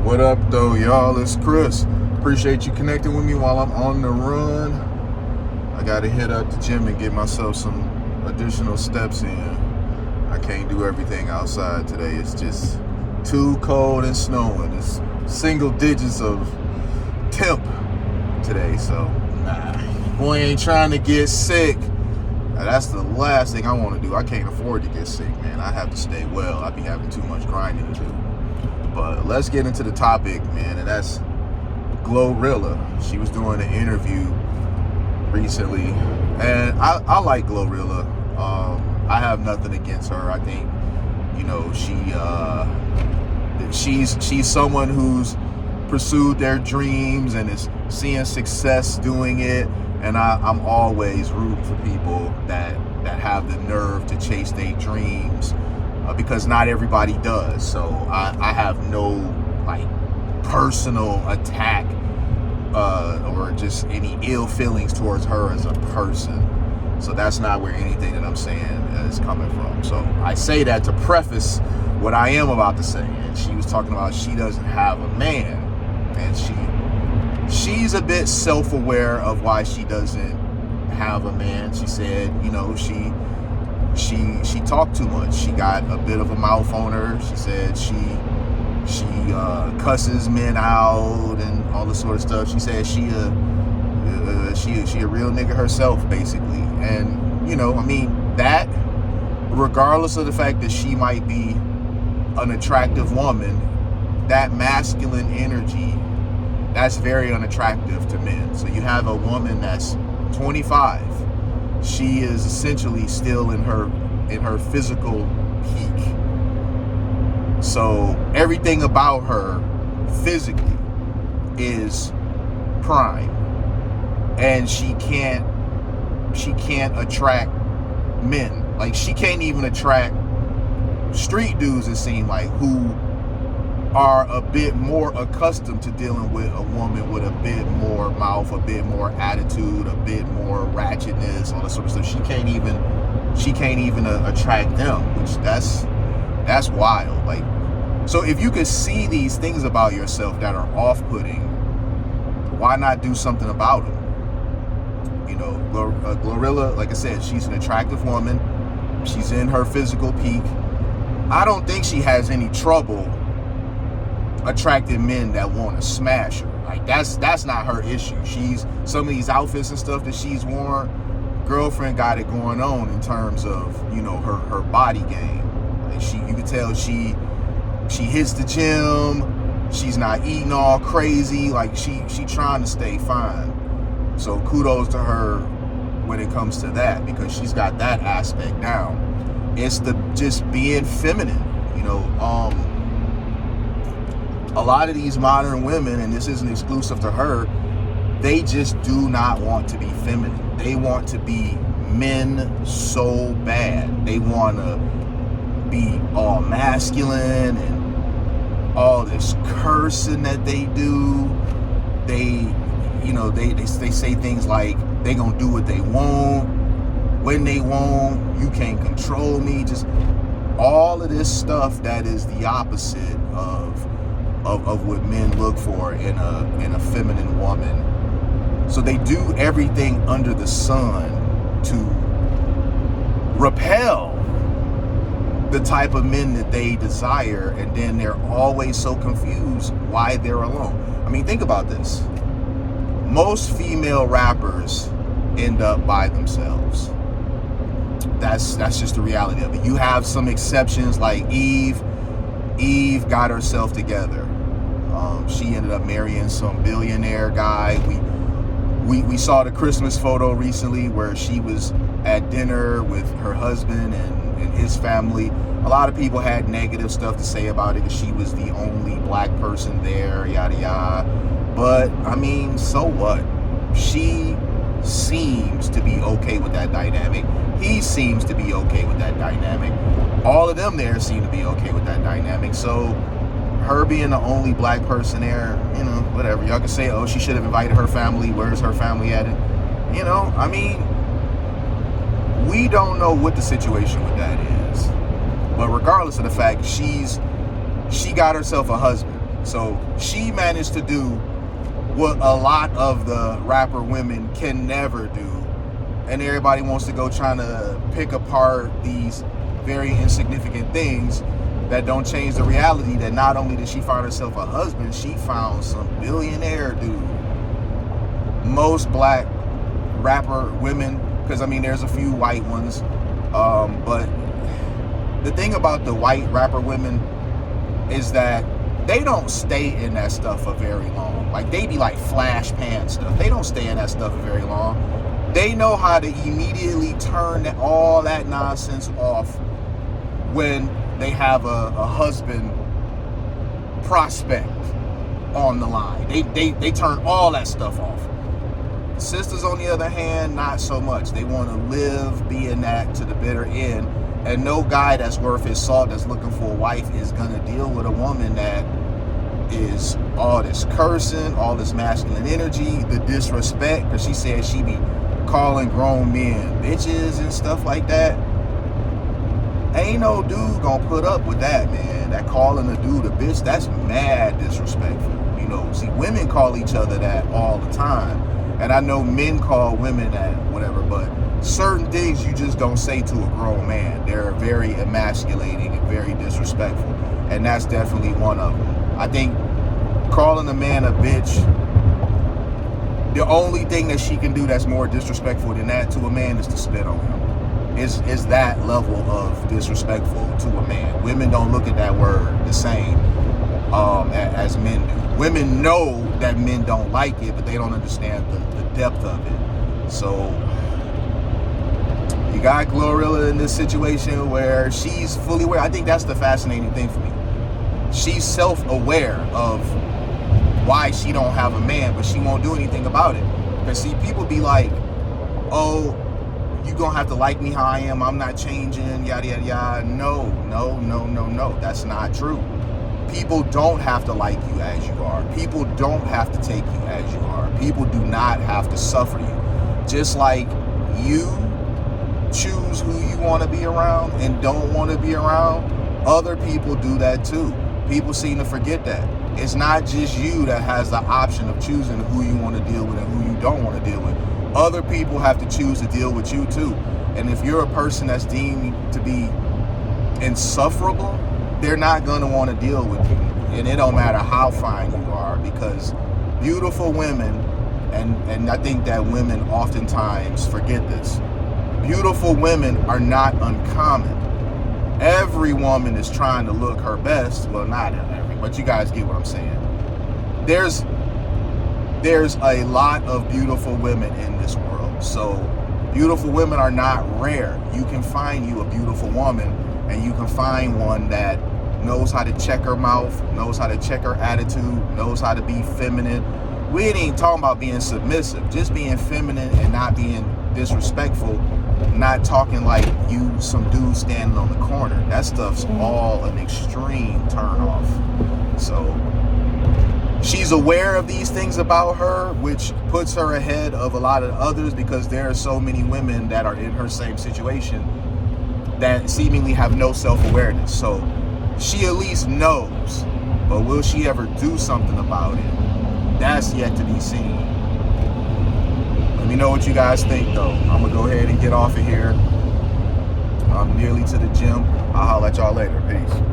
What up, though, y'all? It's Chris. Appreciate you connecting with me while I'm on the run. I gotta hit up the gym and get myself some additional steps in. I can't do everything outside today. It's just too cold and snowing. It's single digits of temp today, so boy ain't trying to get sick. That's the last thing I want to do. I can't afford to get sick, man. I have to stay well. I be having too much grinding to do. But let's get into the topic, man, and that's Glorilla. She was doing an interview recently, and I like Glorilla. I have nothing against her. I think, you know, she's someone who's pursued their dreams and is seeing success doing it. And I'm always rooting for people that have the nerve to chase their dreams, because not everybody does. So I have no like personal attack or just any ill feelings towards her as a person. So that's not where anything that I'm saying is coming from. So I say that to preface what I am about to say. And she was talking about she doesn't have a man, and she's a bit self-aware of why she doesn't have a man. She said, you know, she talked too much. She got a bit of a mouth on her. She said she cusses men out and all this sort of stuff. She said she a real nigga herself, basically. And, you know, I mean, that, regardless of the fact that she might be an attractive woman, that masculine energy, that's very unattractive to men. So you have a woman that's 25. She is essentially still in her physical peak. So everything about her physically is prime, and she can't attract men. Like, she can't even attract street dudes, it seems like, who are a bit more accustomed to dealing with a woman with a bit more mouth, a bit more attitude, a bit more ratchetness, all that sort of stuff. She can't even attract them, which that's wild. Like, so if you could see these things about yourself that are off-putting, why not do something about them? You know, Glorilla, like I said, she's an attractive woman. She's in her physical peak. I don't think she has any trouble attracting men that want to smash her. Like, that's not her issue. Some of these outfits and stuff that she's worn, girlfriend got it going on in terms of, you know, her body game. Like, you can tell she hits the gym. She's not eating all crazy. Like, she trying to stay fine. So kudos to her when it comes to that, because she's got that aspect down. It's the just being feminine, you know. A lot of these modern women, and this isn't exclusive to her, they just do not want to be feminine. They want to be men so bad. They want to be all masculine and all this cursing that they do. They say things like they gonna do what they want, when they want, you can't control me. Just all of this stuff that is the opposite of what men look for in a feminine woman. So they do everything under the sun to repel the type of men that they desire, and then they're always so confused why they're alone. I mean, think about this. Most female rappers end up by themselves. That's just the reality of it. You have some exceptions, like Eve. Eve got herself together. She ended up marrying some billionaire guy. We saw the Christmas photo recently where she was at dinner with her husband and his family. A lot of people had negative stuff to say about it, because she was the only black person there, yada yada. But I mean, so what? She seems to be okay with that dynamic. He seems to be okay with that dynamic. All of them there seem to be okay with that dynamic. So her being the only black person there, you know, whatever. Y'all can say, oh, she should have invited her family. Where's her family at? You know, I mean, we don't know what the situation with that is. But regardless of the fact, she got herself a husband. So she managed to do what a lot of the rapper women can never do. And everybody wants to go trying to pick apart these very insignificant things that don't change the reality that not only did she find herself a husband, she found some billionaire dude. Most black rapper women, because I mean there's a few white ones, but the thing about the white rapper women is that they don't stay in that stuff for very long. Like, they be like flash pan stuff. They don't stay in that stuff for very long. They know how to immediately turn all that nonsense off when they have a husband prospect on the line. They turn all that stuff off. Sisters, on the other hand, not so much. They want to live being that to the bitter end. And no guy that's worth his salt that's looking for a wife is going to deal with a woman that is all this cursing, all this masculine energy, the disrespect, because she said she be calling grown men bitches and stuff like that. Ain't no dude gonna put up with that, man. That calling a dude a bitch, that's mad disrespectful. You know, see, women call each other that all the time. And I know men call women that, whatever, but certain things you just don't say to a grown man. They're very emasculating and very disrespectful. And that's definitely one of them. I think calling a man a bitch, the only thing that she can do that's more disrespectful than that to a man is to spit on him. Is that level of disrespectful to a man. Women don't look at that word the same as men do. Women know that men don't like it, but they don't understand the depth of it. So you got Glorilla in this situation where she's fully aware. I think that's the fascinating thing for me. She's self-aware of why she don't have a man, but she won't do anything about it. Because see, people be like, oh, you gonna have to like me how I am, I'm not changing, yada yada yada. No, that's not true. People don't have to like you as you are. People don't have to take you as you are. People do not have to suffer you. Just like you choose who you want to be around and don't want to be around, other people do that too. People seem to forget that. It's not just you that has the option of choosing who you want to deal with and who you don't want to deal with. Other people have to choose to deal with you too. And if you're a person that's deemed to be insufferable, they're not going to want to deal with you. And it don't matter how fine you are, because beautiful women, and I think that women oftentimes forget this, beautiful women are not uncommon. Every woman is trying to look her best. Well, not every, but you guys get what I'm saying. There's a lot of beautiful women in this world. So beautiful women are not rare. You can find you a beautiful woman, and you can find one that knows how to check her mouth, knows how to check her attitude, knows how to be feminine. We ain't talking about being submissive, just being feminine and not being disrespectful, not talking like you some dude standing on the corner. That stuff's all an extreme turn off. So she's aware of these things about her, which puts her ahead of a lot of others, because there are so many women that are in her same situation that seemingly have no self-awareness. So she at least knows, but will she ever do something about it? That's yet to be seen. Let me know what you guys think, though. I'm gonna go ahead and get off of here. I'm nearly to the gym. I'll holler at y'all later. Peace.